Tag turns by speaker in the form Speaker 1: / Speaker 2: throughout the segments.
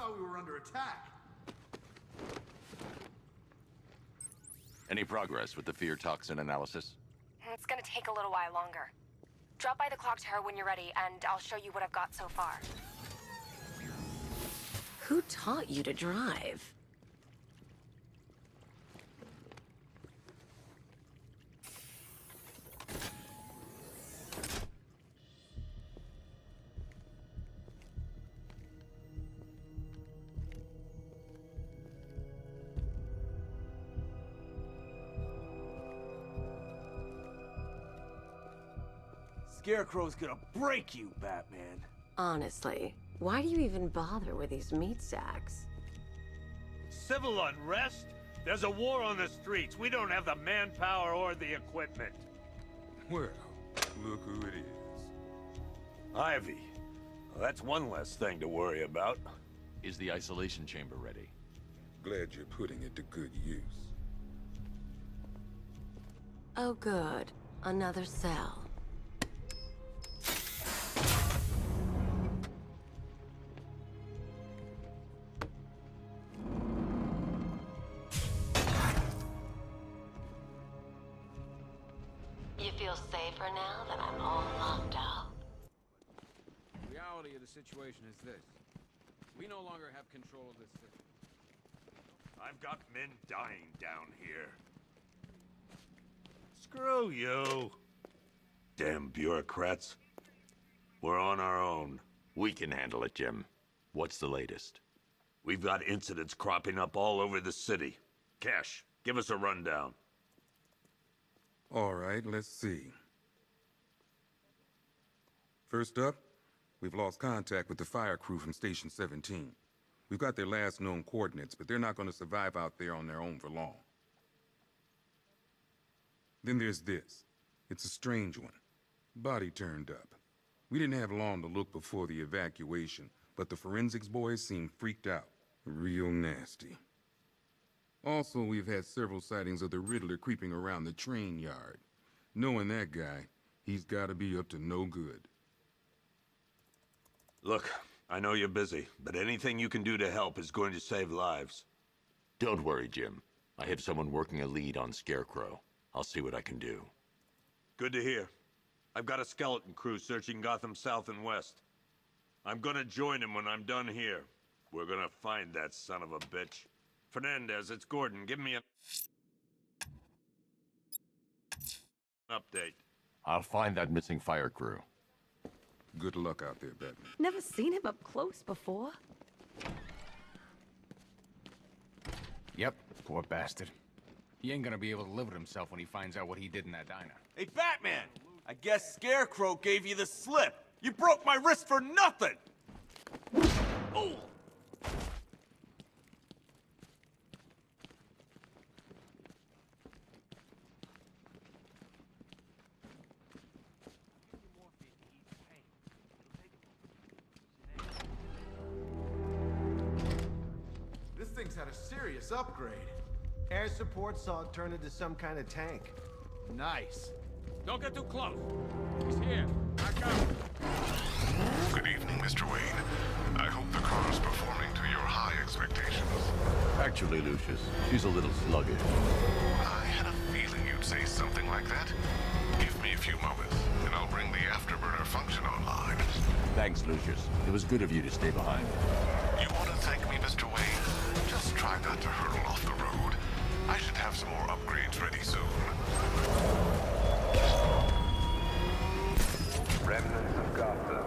Speaker 1: thought we were under attack.
Speaker 2: Any progress with the fear toxin analysis?
Speaker 3: It's gonna take a little while longer. Drop by the clock tower when you're ready, and I'll show you what I've got so far.
Speaker 4: Who taught you to drive?
Speaker 5: Scarecrow's gonna break you, Batman.
Speaker 4: Honestly, why do you even bother with these meat sacks?
Speaker 6: Civil unrest? There's a war on the streets. We don't have the manpower or the equipment.
Speaker 7: Well, look who it is.
Speaker 6: Ivy. Well, that's one less thing to worry about.
Speaker 2: Is the isolation chamber ready?
Speaker 7: Glad you're putting it to good use.
Speaker 4: Oh good, another cell. You feel safer now that I'm all locked out?
Speaker 8: The reality of the situation is this. We no longer have control of this city.
Speaker 6: I've got men dying down here. Screw you. Damn bureaucrats. We're on our own.
Speaker 2: We can handle it, Jim. What's the latest?
Speaker 6: We've got incidents cropping up all over the city. Cash, give us a rundown.
Speaker 7: All right, let's see. First up, we've lost contact with the fire crew from Station 17. We've got their last known coordinates, but they're not going to survive out there on their own for long. Then there's this. It's a strange one. Body turned up. We didn't have long to look before the evacuation, but the forensics boys seem freaked out. Real nasty. Also, we've had several sightings of the Riddler creeping around the train yard. Knowing that guy, he's gotta be up to no good.
Speaker 6: Look, I know you're busy, but anything you can do to help is going to save lives.
Speaker 2: Don't worry, Jim. I have someone working a lead on Scarecrow. I'll see what I can do.
Speaker 6: Good to hear. I've got a skeleton crew searching Gotham South and West. I'm gonna join him when I'm done here. We're gonna find that son of a bitch. Fernandez, it's Gordon. Give me an update.
Speaker 2: I'll find that missing fire crew.
Speaker 7: Good luck out there, Batman.
Speaker 4: Never seen him up close before.
Speaker 8: Yep, poor bastard. He ain't gonna be able to live with himself when he finds out what he did in that diner.
Speaker 5: Hey, Batman! I guess Scarecrow gave you the slip. You broke my wrist for nothing! Oh!
Speaker 1: This thing's had a serious upgrade.
Speaker 9: Air support saw it turn into some kind of tank.
Speaker 1: Nice.
Speaker 8: Don't get too close. He's here. Arkham.
Speaker 10: Good evening, Mr. Wayne. I hope the car's performing to your high expectations.
Speaker 2: Actually, Lucius, she's a little sluggish.
Speaker 10: I had a feeling you'd say something like that. Give me a few moments, and I'll bring the afterburner function online.
Speaker 2: Thanks, Lucius. It was good of you to stay behind.
Speaker 10: You want to thank me, Mr. Wayne? Just try not to hurtle off the road. I should have some more upgrades ready soon.
Speaker 11: Remnants of Gotham,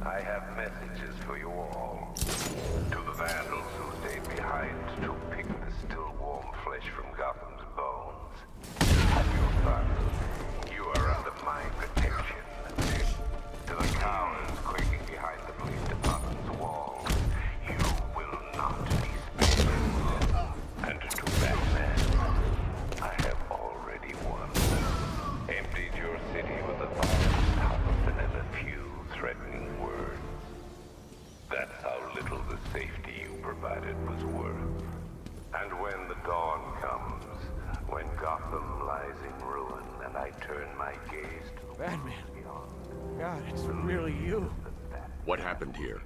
Speaker 11: I have messages for you all. To the vandals who stayed behind to pick the still warm flesh from Gotham's bones. Have your fun. You are under my protection. To the cowards quaking behind the police department's walls, you will not be spared. And to Batman, I have already won. Emptied your city with a thousand and a few threatening words. That's how little the safety you provided was worth. And when the dawn comes, when Gotham lies in ruin, and I turn my gaze to the
Speaker 5: Batman.
Speaker 11: world beyond,
Speaker 5: God, it's really you.
Speaker 2: What happened here?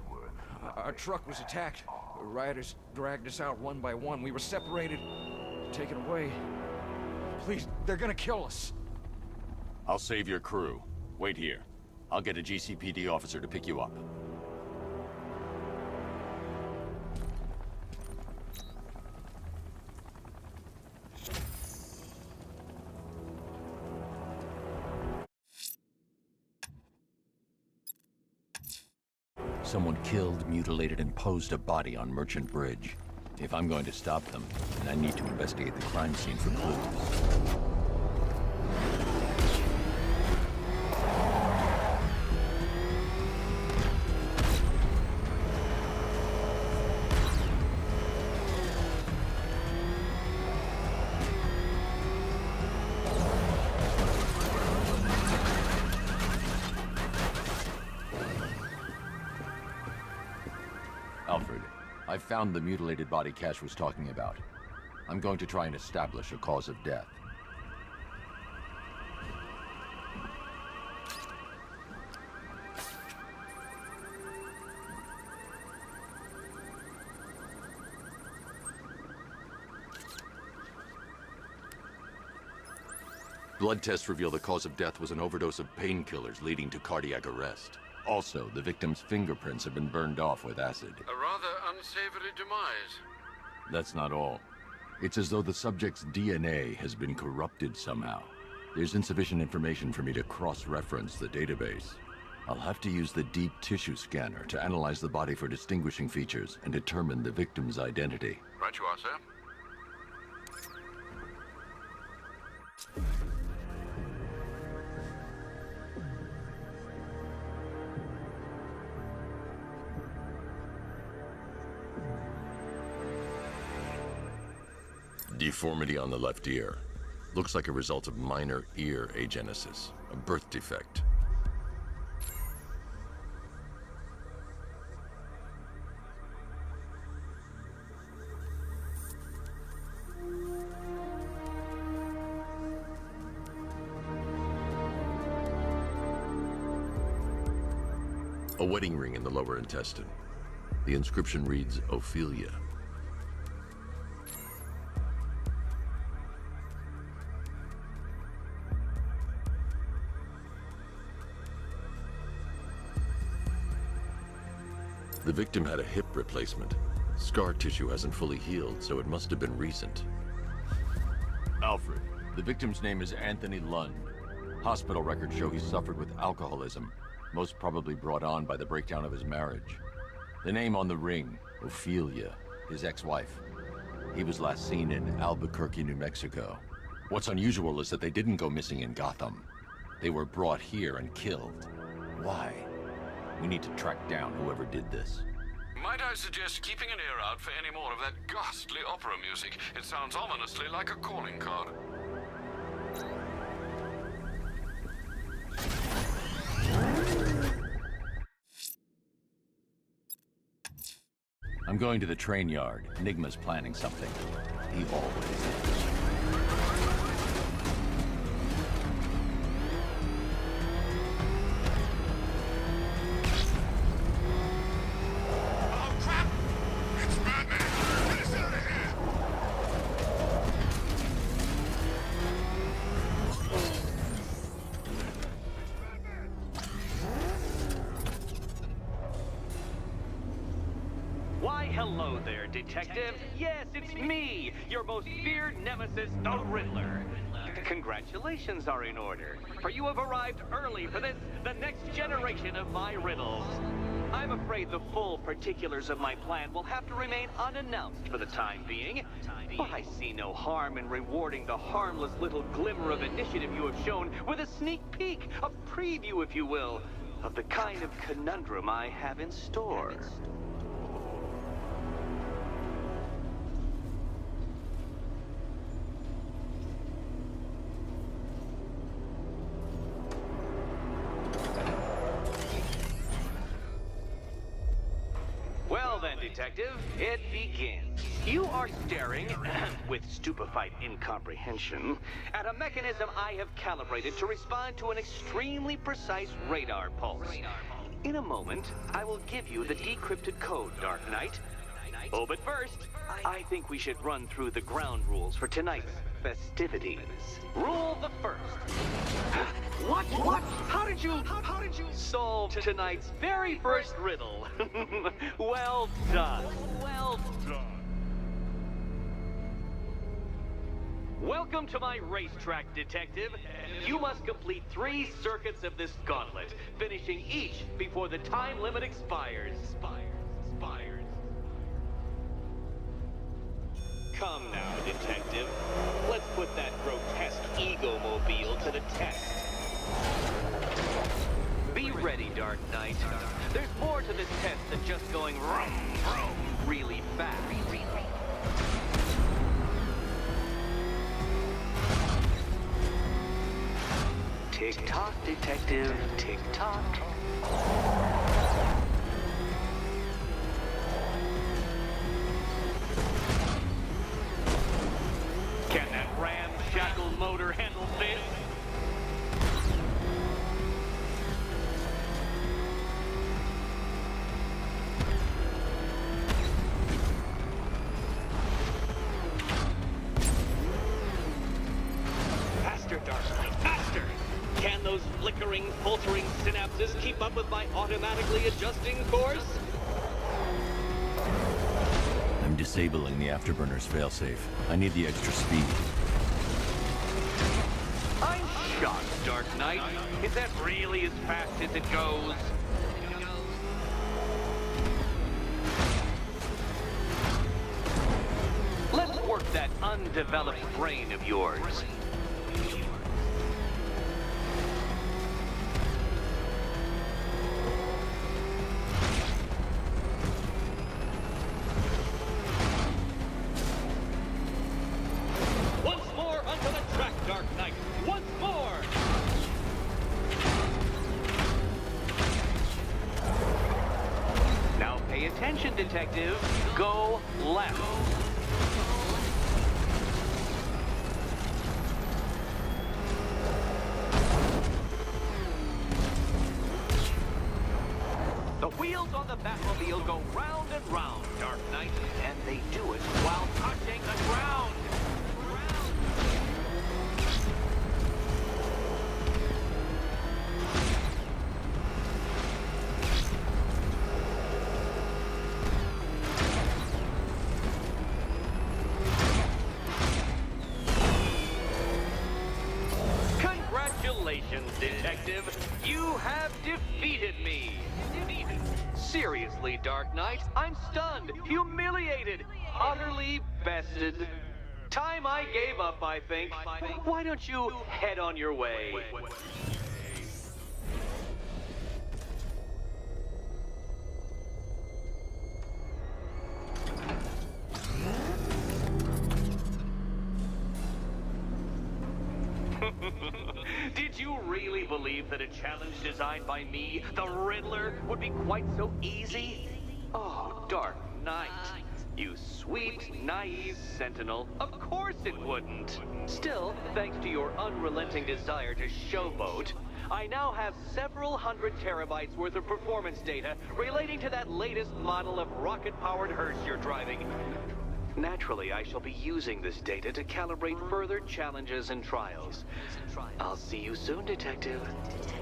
Speaker 5: Our truck was attacked.
Speaker 12: The rioters dragged us out one by one. We were separated, taken away. Please, they're gonna kill us.
Speaker 2: I'll save your crew. Wait here. I'll get a GCPD officer to pick you up. Someone killed, mutilated, and posed a body on Merchant Bridge. If I'm going to stop them, then I need to investigate the crime scene for clues. Alfred, I found the mutilated body Cash was talking about. I'm going to try and establish a cause of death. Blood tests reveal the cause of death was an overdose of painkillers leading to cardiac arrest. Also, the victim's fingerprints have been burned off with acid.
Speaker 10: A rather unsavory demise.
Speaker 2: That's not all. It's as though the subject's DNA has been corrupted somehow. There's insufficient information for me to cross-reference the database. I'll have to use the deep tissue scanner to analyze the body for distinguishing features and determine the victim's identity.
Speaker 10: Right you are, sir.
Speaker 2: Deformity on the left ear. Looks like a result of minor ear agenesis, a birth defect. A wedding ring in the lower intestine. The inscription reads, Ophelia. The victim had a hip replacement. Scar tissue hasn't fully healed, so it must have been recent. Alfred, the victim's name is Anthony Lund. Hospital records show he suffered with alcoholism, most probably brought on by the breakdown of his marriage. The name on the ring, Ophelia, his ex-wife. He was last seen in Albuquerque, New Mexico. What's unusual is that they didn't go missing in Gotham. They were brought here and killed. Why? We need to track down whoever did this.
Speaker 10: Might I suggest keeping an ear out for any more of that ghastly opera music? It sounds ominously like a calling card.
Speaker 2: I'm going to the train yard. Enigma's planning something. He always is.
Speaker 13: Hello there, Detective. Yes, it's me, your most feared nemesis, the Riddler. Congratulations are in order, for you have arrived early for this, the next generation of my riddles. I'm afraid the full particulars of my plan will have to remain unannounced for the time being, but I see no harm in rewarding the harmless little glimmer of initiative you have shown with a sneak peek, a preview, if you will, of the kind of conundrum I have in store. Detective, it begins. You are staring, with stupefied incomprehension, at a mechanism I have calibrated to respond to an extremely precise radar pulse. In a moment, I will give you the decrypted code, Dark Knight. Oh, but first, I think we should run through the ground rules for tonight's festivities. Rule the first. What? How did you solve tonight's very first riddle? Well done. Well done. Welcome to my racetrack, detective. You must complete 3 circuits of this gauntlet, finishing each before the time limit expires. Come now, detective. Let's put that grotesque ego-mobile to the test. Be ready, Dark Knight. There's more to this test than just going vroom, vroom really fast. Tick-tock, detective, tick-tock. Can that ramshackle motor handle this? Faster, Dark Knight, faster! Can those flickering, faltering synapses keep up with my automatically adjusting course?
Speaker 2: I'm disabling the afterburner's failsafe. I need the extra speed.
Speaker 13: I'm shocked, Dark Knight. Is that really as fast as it goes? Let's work that undeveloped brain of yours. Once more onto the track, Dark Knight. Once more! Now pay attention, detective. Go left. The wheels on the Batmobile go round and round, Dark Knight, and they do it while touching the ground. Congratulations, detective. You have defeated me. Seriously, Dark Knight, I'm stunned, humiliated, utterly bested. Time I gave up, I think. Why don't you head on your way? Did you really believe that a challenge designed by me, the Riddler, would be quite so easy? Oh, Dark Knight. You sweet, naive sentinel. Of course it wouldn't. Still, thanks to your unrelenting desire to showboat, I now have several hundred terabytes worth of performance data relating to that latest model of rocket-powered hearse you're driving. Naturally, I shall be using this data to calibrate further challenges and trials. I'll see you soon, detective.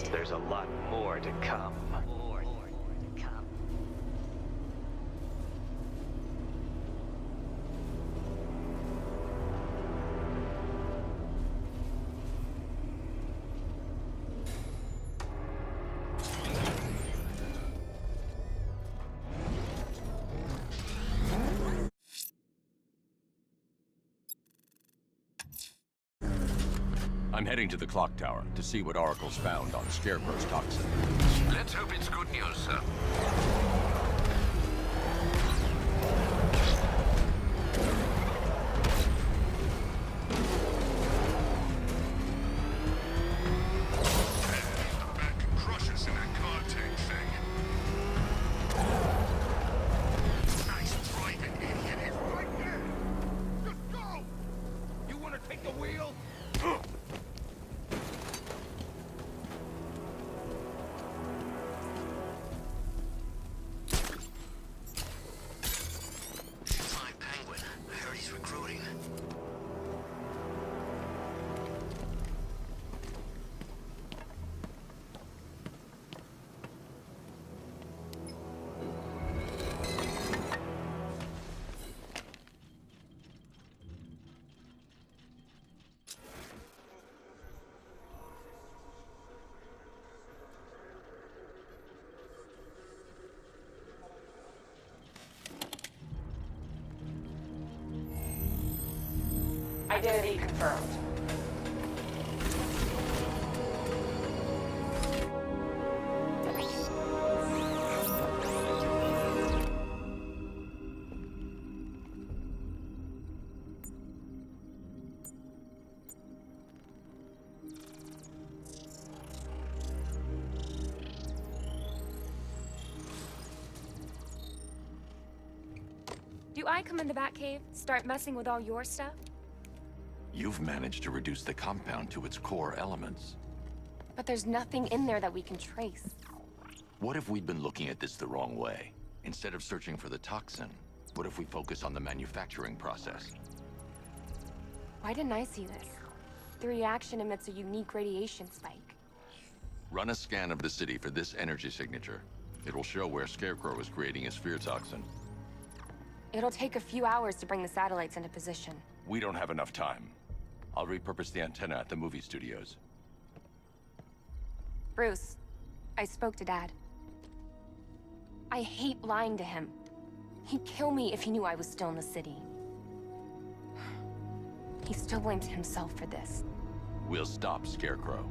Speaker 13: There's a lot more to come.
Speaker 2: I'm heading to the clock tower to see what Oracle's found on Scarecrow's toxin.
Speaker 10: Let's hope it's good news, sir.
Speaker 3: Identity confirmed. Do I come in the Batcave, start messing with all your stuff?
Speaker 2: You've managed to reduce the compound to its core elements.
Speaker 3: But there's nothing in there that we can trace.
Speaker 2: What if we'd been looking at this the wrong way? Instead of searching for the toxin, what if we focus on the manufacturing process?
Speaker 3: Why didn't I see this? The reaction emits a unique radiation spike.
Speaker 2: Run a scan of the city for this energy signature. It will show where Scarecrow is creating his fear toxin.
Speaker 3: It'll take a few hours to bring the satellites into position.
Speaker 2: We don't have enough time. I'll repurpose the antenna at the movie studios.
Speaker 3: Bruce, I spoke to Dad. I hate lying to him. He'd kill me if he knew I was still in the city. He still blames himself for this.
Speaker 2: We'll stop Scarecrow.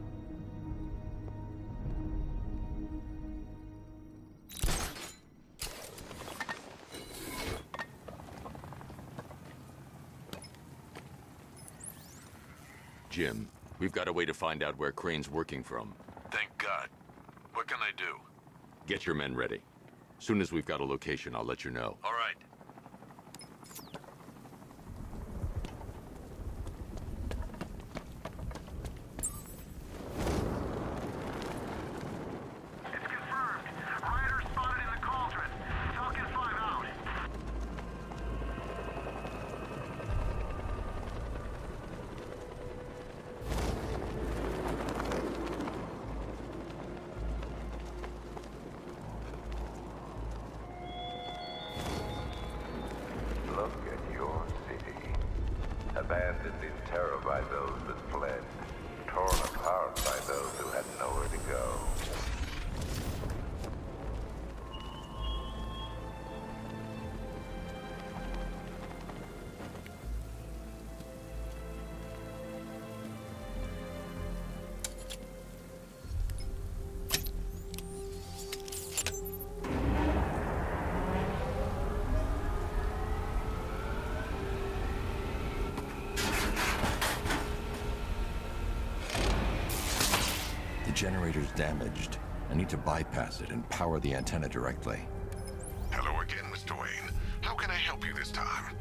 Speaker 2: Jim, we've got a way to find out where Crane's working from.
Speaker 6: Thank God. What can I do?
Speaker 2: Get your men ready. Soon as we've got a location, I'll let you know.
Speaker 6: All right.
Speaker 11: It's confirmed. Rider spotted in the cauldron. Falcon 5 out. Look at your city. Abandoned in terror by those that fled. Torn apart by those who had nowhere to go.
Speaker 2: The generator's damaged. I need to bypass it and power the antenna directly.
Speaker 10: Hello again, Mr. Wayne. How can I help you this time?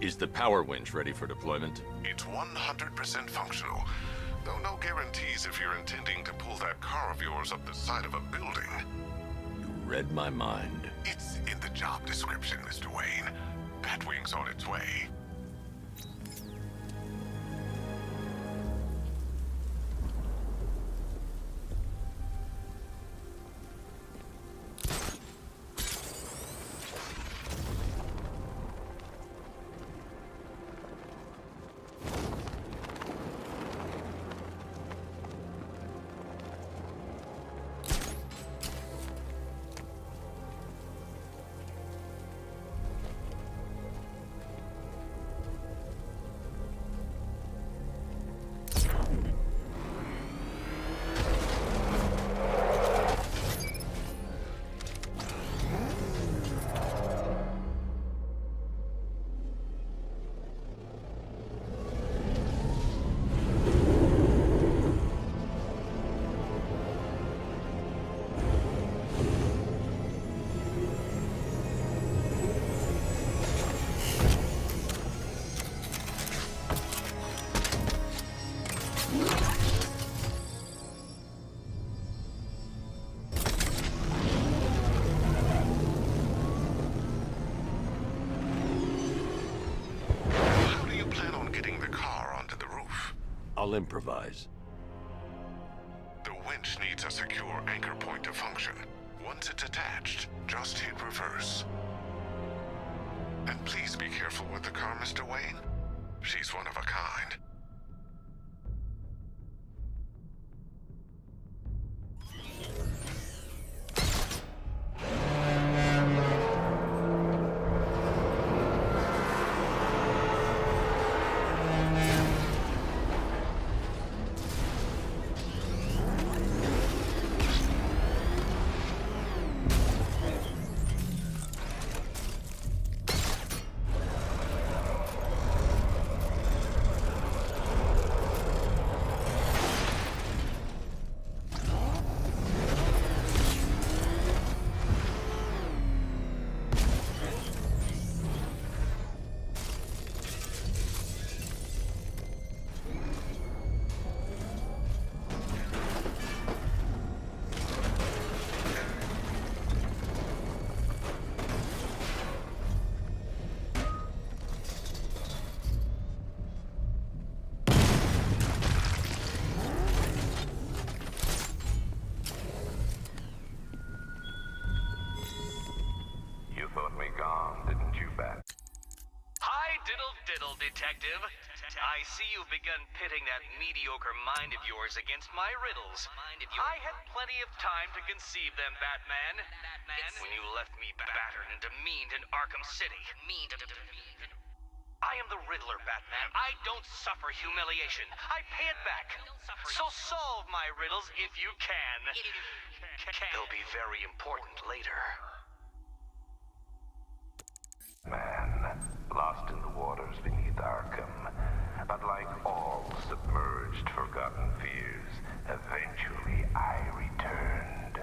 Speaker 2: Is the power winch ready for deployment?
Speaker 10: It's 100% functional, though no guarantees if you're intending to pull that car of yours up the side of a building.
Speaker 2: You read my mind.
Speaker 10: It's in the job description, Mr. Wayne. Batwing's on its way.
Speaker 2: I'll improvise.
Speaker 10: The winch needs a secure anchor point to function. Once it's attached, just hit reverse. And please be careful with the car, Mr. Wayne. She's one of a kind.
Speaker 13: riddle detective. I see you've begun pitting that mediocre mind of yours against my riddles. I had plenty of time to conceive them, Batman. When you left me battered and demeaned in Arkham City. I am the Riddler, Batman. I don't suffer humiliation. I pay it back. So solve my riddles if you can. They'll be very important later.
Speaker 11: Man, lost in the waters beneath Arkham. But like all submerged, forgotten fears, eventually I returned.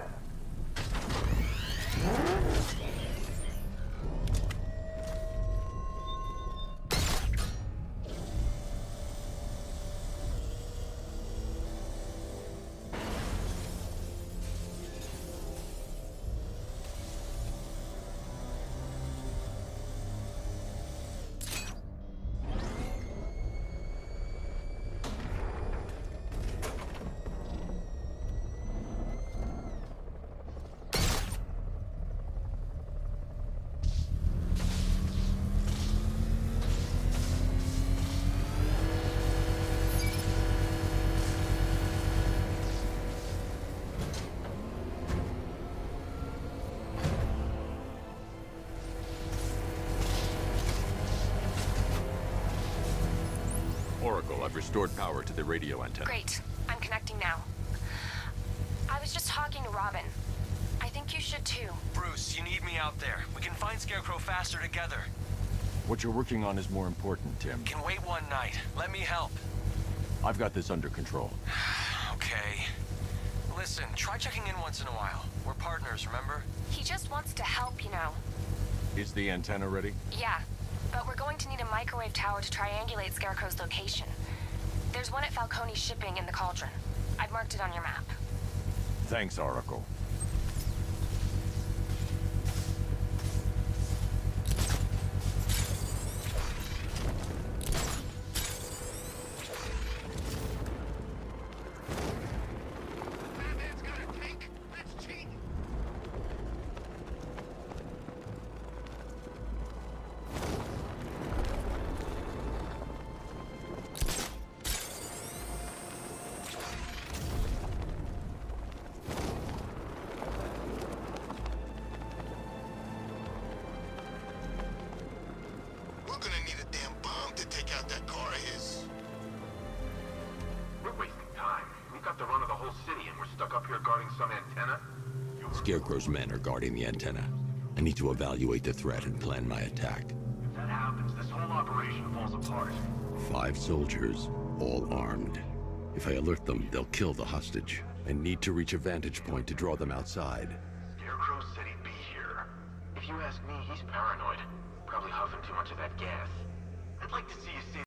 Speaker 2: Oracle, I've restored power to the radio antenna.
Speaker 3: Great. I'm connecting now. I was just talking to Robin. I think you should too.
Speaker 14: Bruce, you need me out there. We can find Scarecrow faster together.
Speaker 2: What you're working on is more important, Tim.
Speaker 14: Can wait one night. Let me help.
Speaker 2: I've got this under control.
Speaker 14: Okay. Listen, try checking in once in a while. We're partners, remember?
Speaker 3: He just wants to help, you know.
Speaker 2: Is the antenna ready?
Speaker 3: Yeah, but we're going to need a microwave tower to triangulate Scarecrow's location. There's one at Falcone's shipping in the Cauldron. I've marked it on your map.
Speaker 2: Thanks, Oracle.
Speaker 15: Scarecrow's men are guarding the antenna. I need to evaluate the threat and plan my attack.
Speaker 11: If that happens, this whole operation falls apart.
Speaker 15: 5 soldiers, all armed. If I alert them, they'll kill the hostage. I need to reach a vantage point to draw them outside.
Speaker 11: Scarecrow said he'd be here. If you ask me, he's paranoid. Probably huffing too much of that gas. I'd like to see you say